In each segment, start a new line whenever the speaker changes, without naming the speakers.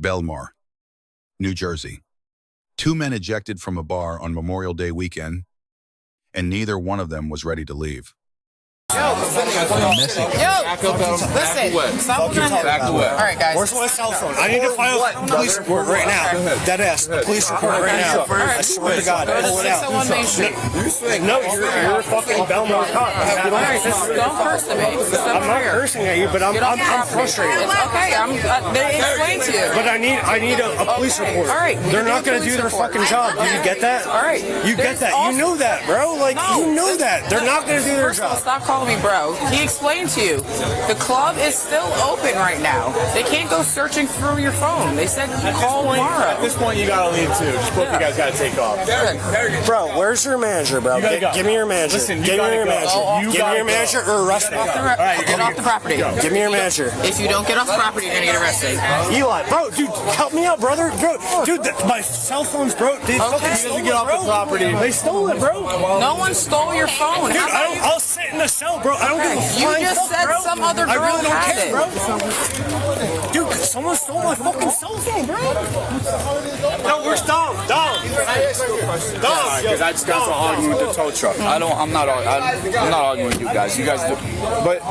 Belmar, New Jersey. 2 men ejected from a bar on Memorial Day weekend, and neither one of them was ready to leave.
Listen, stop looking at him. Alright, guys.
Where's my cell phone? I need to file a police report right now. Deadass. A police report right now. I swear to God. Pull it out.
601 Main Street.
No, you're a fucking Belmar cop.
Alright, don't curse to me.
I'm not cursing at you, but I'm frustrated.
It's okay. They explained to you.
But I need a police report.
Alright.
They're not going to do their fucking job. Do you get that?
Alright.
You get that. You know that, bro. Like, you know that. They're not going to do their job.
Stop calling me bro. He explained to you. The club is still open right now. They can't go searching through your phone. They said call tomorrow.
At this point, you gotta leave too. Just both you guys gotta take off.
Bro, where's your manager, bro? Give me your manager.
Listen,
give me your manager. Give me your manager or arrest me.
Get off the property.
Give me your manager.
If you don't get off the property, you're gonna get arrested.
Eli, bro, dude, help me out, brother. Bro, dude, my cell phone's broke. They fucking stole it,
get off
bro.
the property.
They stole it, bro.
No one stole your phone.
Dude, I'll sit in the cell, bro. I don't give a flying
You just
fuck,
said
bro.
some other girl
I really don't
had
care,
it.
bro. Dude, someone stole my fucking cell phone, bro. No, where's Dom? Dom.
Because I just got to arguing with the tow truck. I'm not arguing with you guys. You guys do. But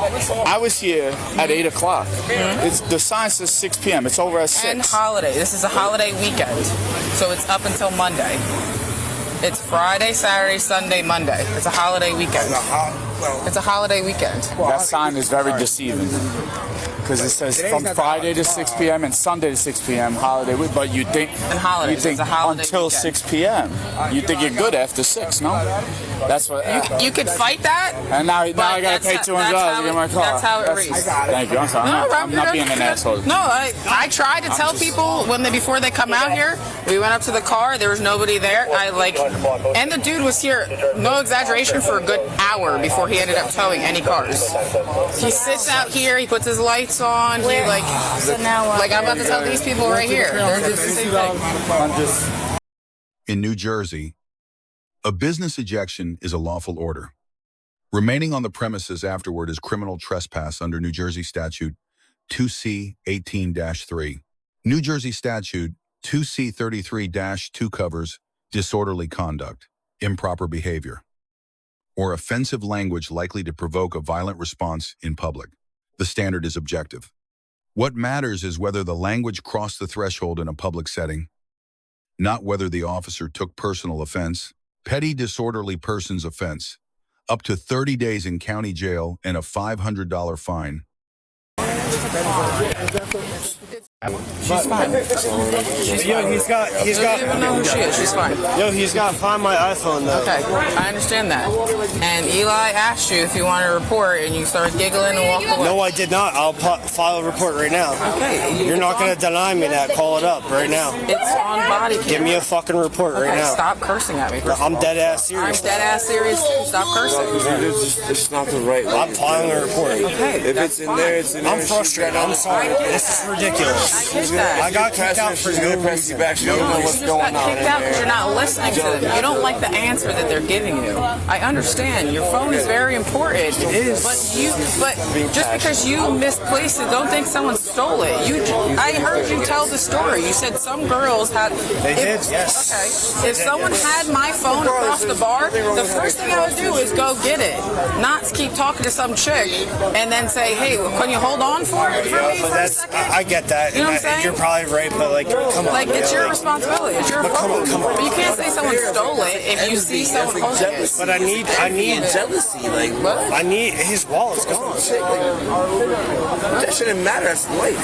I was here at 8 o'clock. The sign says 6 p.m. It's over at 6.
And holiday. This is a holiday weekend, so it's up until Monday. It's Friday, Saturday, Sunday, Monday. It's a holiday weekend. It's a holiday weekend.
That sign is very deceiving. Because it says from Friday to 6 p.m. and Sunday to 6 p.m. holiday week, but you think until 6 p.m. You think you're good after 6, no? That's what
you could fight that.
And now I gotta pay $200 to get my car.
That's how it reads.
Thank you. I'm sorry. I'm not being an asshole.
No, I try to tell people before they come out here. We went up to the car. There was nobody there. And the dude was here. No exaggeration, for a good hour before he ended up towing any cars. He sits out here. He puts his lights on. He I'm about to tell these people right here. They're just the same thing.
In New Jersey, a business ejection is a lawful order. Remaining on the premises afterward is criminal trespass under New Jersey statute 2C 18-3. New Jersey statute 2C 33-2 covers disorderly conduct, improper behavior, or offensive language likely to provoke a violent response in public. The standard is objective. What matters is whether the language crossed the threshold in a public setting, not whether the officer took personal offense. Petty disorderly persons offense, up to 30 days in county jail and a $500 fine.
She's fine.
Yo, he's got.
I don't even know who she is. She's fine.
Yo, he's got Find My iPhone though.
Okay, I understand that. And Eli asked you if you wanted to report, and you started giggling and walked away.
No, I did not. I'll file a report right now.
Okay.
You're not gonna deny me that. Call it up right now.
It's on Bodycam.
Give me a fucking report right now.
Stop cursing at me.
I'm dead ass serious.
I'm dead ass serious too. Stop cursing.
It's not the right way.
I'm filing a report.
Okay.
If it's in there, it's in there.
I'm frustrated. I'm sorry. This is ridiculous.
I get that.
I got kicked out for no reason.
You don't know what's
You
going
just got
on.
kicked out because you're not listening to them. You don't like the answer that they're giving you. I understand. Your phone is very important. It is. But just because you misplaced it, don't think someone stole it. I heard you tell the story. You said some girls had.
They did, yes.
Okay. If someone had my phone across the bar, the first thing I would do is go get it. Not keep talking to some chick and then say, hey, can you hold on for me for a second?
I get that.
You know what I'm saying?
You're probably right, but come on.
It's your responsibility. It's your phone.
Come on.
But you can't say someone stole it if you see someone holding it.
But I need
jealousy.
I need his wallet's gone.
That shouldn't matter. That's life.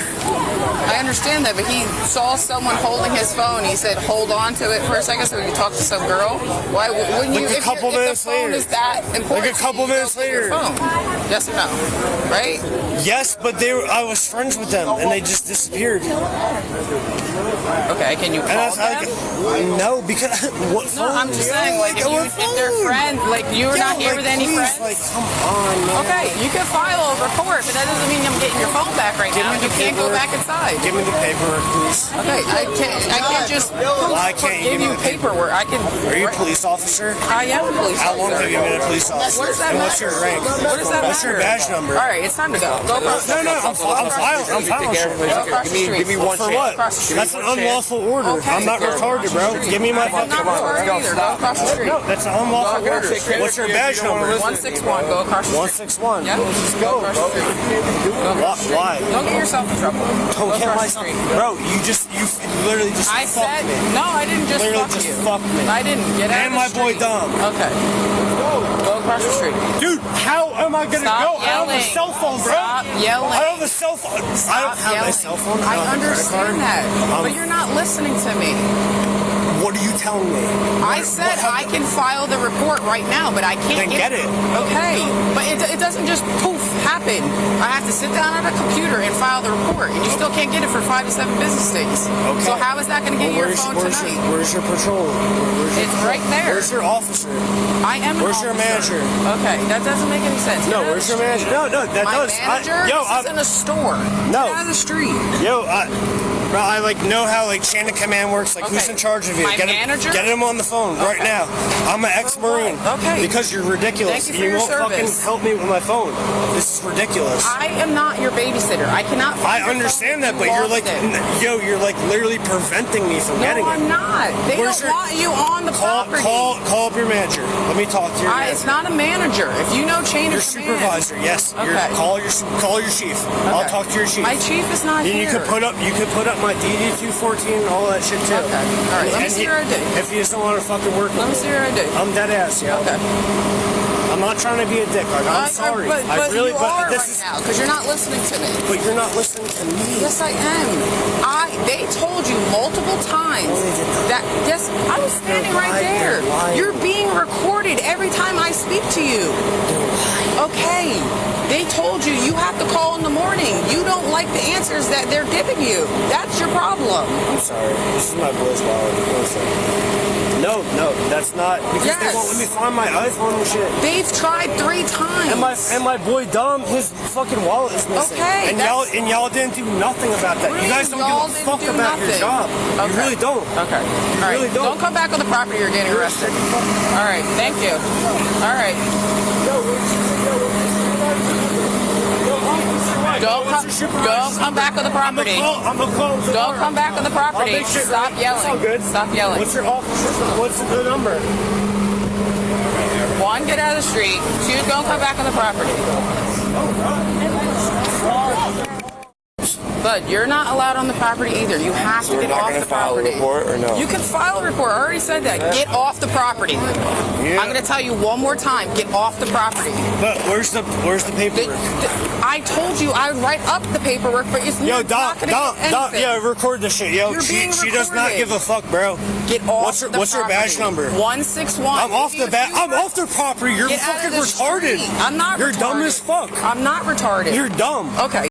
I understand that, but he saw someone holding his phone. He said, hold on to it for a second so he could talk to some girl. Why wouldn't you?
Like a couple minutes
the phone
later.
is that important.
Like a couple minutes later.
Phone. Yes or no? Right?
Yes, but I was friends with them and they just disappeared.
Okay, can you call them?
No, because what phone?
No, I'm just saying, if they're friends, you're not here with any friends.
Come on, man.
Okay, you can file a report, but that doesn't mean I'm getting your phone back right now. You can't go back inside.
Give me the paperwork, please.
Okay, I can't just give you paperwork.
Are you a police officer?
I am a police officer.
How long have you been a police officer?
What does that
and
matter?
what's your rank?
What does that
What's your
matter?
badge number?
All right, it's time to go. Go across the street.
I'm filing. I'm filing.
Go across the street.
Give me one
For
chance.
what?
Across the street.
That's an unlawful order.
Okay.
I'm not retarded, bro. Give me my
I'm
fucking
not retarded either. Go across the street.
No, that's an unlawful
Go
order.
across the street.
What's your badge number?
161. Go across the street.
161.
Yeah.
Just go, bro. Why?
Don't get yourself in trouble.
Don't
Go
get
across the
myself.
street.
Bro, you literally just
I
fucked
said,
me.
no, I didn't just
Literally
fuck
just
you.
fucked me.
I didn't. Get out
And
of the
my boy
street.
Dom.
Okay. Go across the street.
Dude, how am I gonna
Stop
go? I don't have a
yelling.
cell phone, bro.
Stop yelling.
I don't have a cell phone. I don't
Stop
have
yelling.
a cell phone.
I
don't have a credit card.
understand that, but you're not listening to me.
What are you telling me?
I said I can file the report right now, but I can't
Then get it.
Okay, but it doesn't just poof happen. I have to sit down at a computer and file the report, and you still can't get it for 5 to 7 business days.
Okay.
So how is that going to get your phone tonight?
Where's your patrol?
It's right there.
Where's your officer?
I am.
Where's your
officer.
manager?
Okay, that doesn't make any sense.
No,
Get out of
where's
the
your
street.
manager? No, that
My
does.
manager? This isn't a store.
No.
Get out of the street.
Bro, I like know how like chain of command works. Like who's
Okay.
in charge of you?
My
Get
manager?
Get him on the phone right now. I'm an ex-marine.
Okay.
Because you're ridiculous.
Thank you for your
won't fucking
service.
help me with my phone. This is ridiculous.
I am not your babysitter. I cannot.
I
find your
understand
phone.
that, but
You
you're
lost
like,
it.
you're like literally preventing me from getting
No,
it.
I'm not. They
Where's
don't
your-
want you on the property.
Call up your manager. Let me talk to your manager.
It's not a manager. If you know chain
Your
of command.
supervisor, yes.
Okay.
Call your chief. I'll
Okay.
talk to your chief.
My chief is not
Then
here.
you could put up my DD 214 and all that shit too.
Okay. All right. Let me see your ID.
If you just don't want to fucking work with
Let me see your ID.
I'm dead ass, yo.
Okay.
I'm not trying to be a dick. I'm sorry.
But
I really,
you are
this
right
is.
now because you're not listening to me.
But you're not listening to me.
Yes, I am. They told you multiple times that. Yes, I was standing right there.
They're lying.
You're being recorded every time I speak to you. Okay. They told you you have to call in the morning. You don't like the answers that they're giving you. That's your problem.
I'm sorry. This is my boy's wallet. No, that's not because
Yes.
they won't let me find my iPhone and shit.
They've tried 3 times.
And my boy Dom, his fucking wallet is missing.
Okay,
And y'all didn't do nothing about that. You guys don't
Y'all
give a
didn't
fuck
do
about your
nothing.
job.
Okay.
You really don't.
Okay. All right.
really don't.
Come back on the property. You're getting arrested. All right. Thank you. All right. Don't come back on the property.
I'm a call.
Don't come back on the property.
I'll make sure-
Stop yelling.
It's all good.
Stop yelling.
What's your officer? What's the number?
1, get out of the street. 2, don't come back on the property. But you're not allowed on the property either. You have to get off the property.
Report or no?
You can file a report. I already said that. Get off the property.
Yeah.
I'm going to tell you one more time. Get off the property.
But where's the paperwork?
I told you I would write up the paperwork, but it's
Yo,
not
Dom,
going to get anything.
yeah, record this shit. Yo,
You're being
she does not
recorded.
give a fuck, bro.
Get off
What's her
the
badge
property.
number?
161.
I'm off the I'm off the property. You're
Get out of
fucking
the
retarded.
street. I'm not
You're
retarded.
dumb as fuck.
I'm not retarded.
You're dumb.
Okay.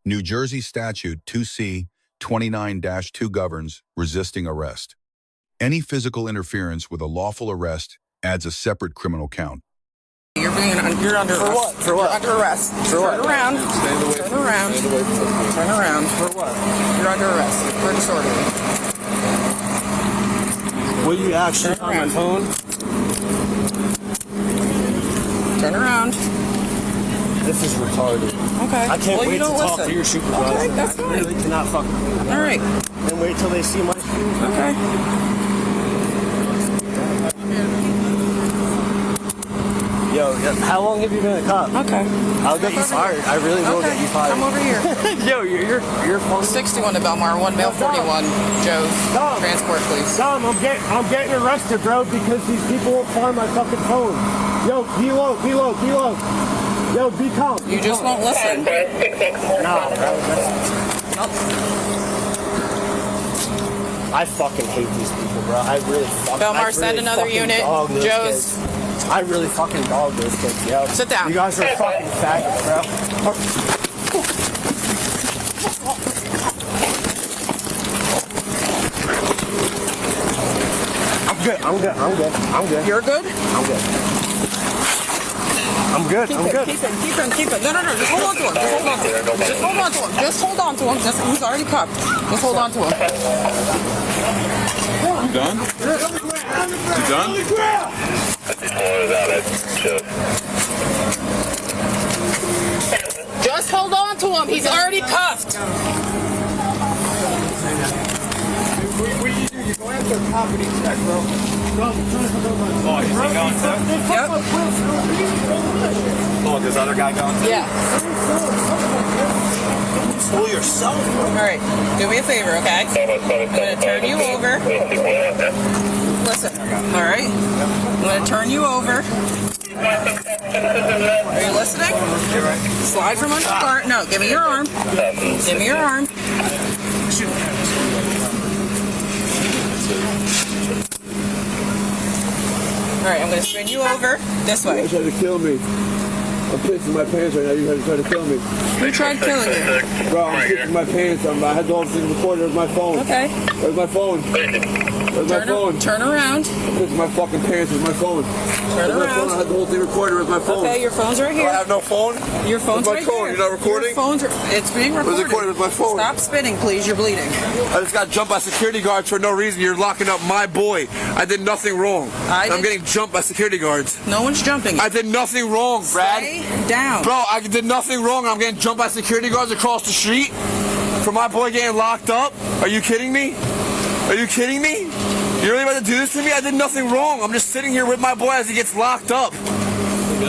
New Jersey Statute 2C 29-2 governs resisting arrest. Any physical interference with a lawful arrest adds a separate criminal count.
You're under
For
arrest.
what? For what?
You're under arrest.
For what?
Turn around. Turn around. Turn around.
For what?
You're under arrest. For disorderly.
Will you actually
Turn
on my
around.
phone?
Turn around.
This is retarded.
Okay.
I can't
well,
wait
you
to
don't
talk
listen.
to your supervisor.
Okay, that's
I really
fine.
cannot fuck with you.
All right.
And wait till they see my shoes.
Okay.
Yo, how long have you been a cop?
Okay.
I'll get you fired. I really will
Okay.
get you fired.
Come over here.
Yo, you're phone.
61 to Belmar, 1 male 41. Joe's
Dom.
transport, please.
Dom, I'm getting arrested, bro, because these people won't find my fucking phone. Yo, be low. Yo, be calm.
You just won't listen.
Nah, bro. I fucking hate these people, bro. I really fucking.
Belmar, send another unit. Joe's.
I really fucking dog those kids, yo.
Sit down.
You guys are fucking faggots, bro. I'm good.
You're good?
I'm good.
Keep it. No. Just hold on to him. Just hold on to him. He's already cuffed. Just hold on to him.
You done? You done?
Just hold on to him. He's already cuffed.
What you do? You go after a property check, bro.
Oh, is he going too?
Yep.
Oh, this other guy going too?
Yeah.
Pull yourself.
All right. Do me a favor, okay? I'm going to turn you over. Listen. All right. I'm going to turn you over. Are you listening? Slide from under the car. No, give me your arm. Give me your arm. All right, I'm going to spin you over this way.
You tried to kill me. I'm pissing my pants right now. You tried to kill me.
Who tried killing you?
Bro, I'm pissing my pants. I had the whole thing recorded with my phone.
Okay.
Where's my phone? Where's my phone?
Turn around.
I'm pissing my fucking pants with my phone.
Turn
Where's my phone? I
around.
had the whole thing recorded with my phone.
Okay, your phone's right
I
here.
have no phone?
Your phone's
Where's
right
my phone?
here.
You're not recording?
Your phone's, it's being recorded.
Where's it recorded with my phone?
Stop spinning, please. You're bleeding.
I just got jumped by security guards for no reason. You're locking up my boy. I did nothing wrong. I'm getting jumped by security guards.
No one's jumping.
I did nothing wrong, Brad.
Stay down.
Bro, I did nothing wrong. I'm getting jumped by security guards across the street for my boy getting locked up. Are you kidding me? Are you kidding me? You really about to do this to me? I did nothing wrong. I'm just sitting here with my boy as he gets locked up.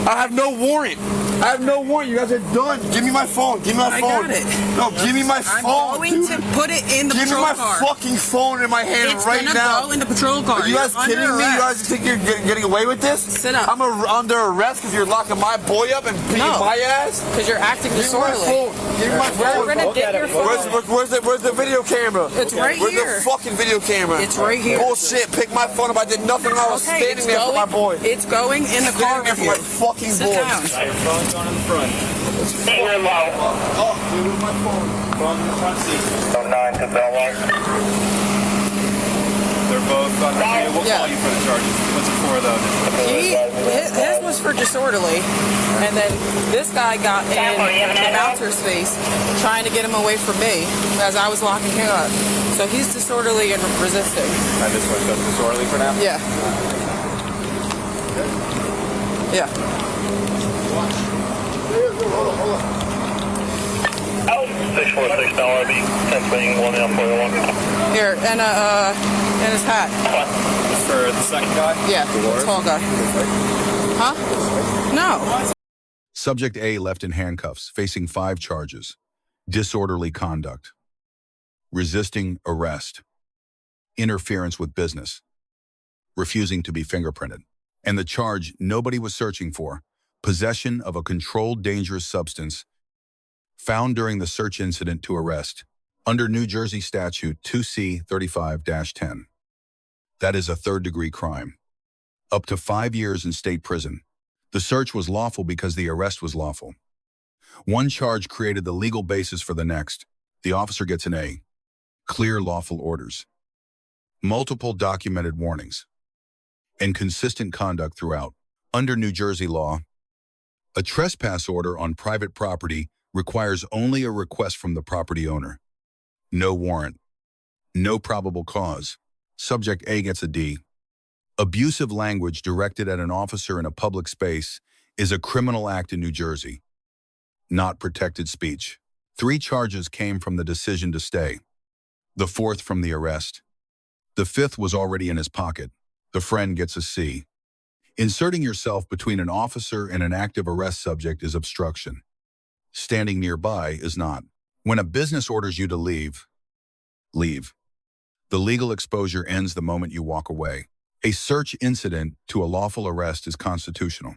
I have no warrant. I have no warrant. You guys are done. Give me my phone. Give me my phone.
I got it.
No, give me my
I'm
phone.
going
dude.
to put it in the
Give me
patrol
my
car.
fucking phone in my hand
It's
right
gonna
now.
go in the patrol car.
Are you guys
You're
kidding
under
me? You
arrest.
guys think you're getting away with this?
Sit up.
I'm under arrest because you're locking my boy up and beating
No.
my ass?
Because you're acting
Give me my
disorderly.
phone. Give me my phone.
We're gonna get your phone.
Where's the video camera?
It's right
Where's
here.
the fucking video camera?
It's right here.
Bullshit. Pick my phone up. I did nothing wrong. I was
Okay,
standing there for my boy.
It's going in the car
Standing there
with
for
you.
my fucking
Sit
boy.
down.
Your phone's going in the front.
We're loud. Oh, dude, where's my phone?
Phone in the front seat.
09 to Belmar.
They're both on the We'll
Yeah.
call you for the charges. What's it for, though?
His was for disorderly, and then this guy got in the bouncer's face, trying to get him away from me as I was locking him up. So he's disorderly and resisting.
And this one's just disorderly for now?
Yeah. Yeah.
Out 646 RB, 1021
Here, and his hat.
It's for the second guy?
Yeah, the tall guy. Huh? No.
Subject A left in handcuffs, facing 5 charges. Disorderly conduct, resisting arrest, interference with business, refusing to be fingerprinted, and the charge nobody was searching for, possession of a controlled dangerous substance found during the search incident to arrest, under New Jersey statute 2C 35-10. That is a third-degree crime. Up to 5 years in state prison. The search was lawful because the arrest was lawful. One charge created the legal basis for the next. The officer gets an A. Clear lawful orders. Multiple documented warnings. And consistent conduct throughout. Under New Jersey law, a trespass order on private property requires only a request from the property owner. No warrant. No probable cause. Subject A gets a D. Abusive language directed at an officer in a public space is a criminal act in New Jersey. Not protected speech. 3 charges came from the decision to stay. The 4th from the arrest. The 5th was already in his pocket. The friend gets a C. Inserting yourself between an officer and an active arrest subject is obstruction. Standing nearby is not. When a business orders you to leave, leave. The legal exposure ends the moment you walk away. A search incident to a lawful arrest is constitutional.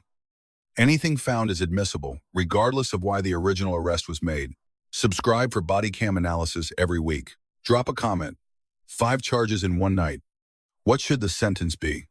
Anything found is admissible, regardless of why the original arrest was made. Subscribe for Bodycam analysis every week. Drop a comment. 5 charges in one night. What should the sentence be?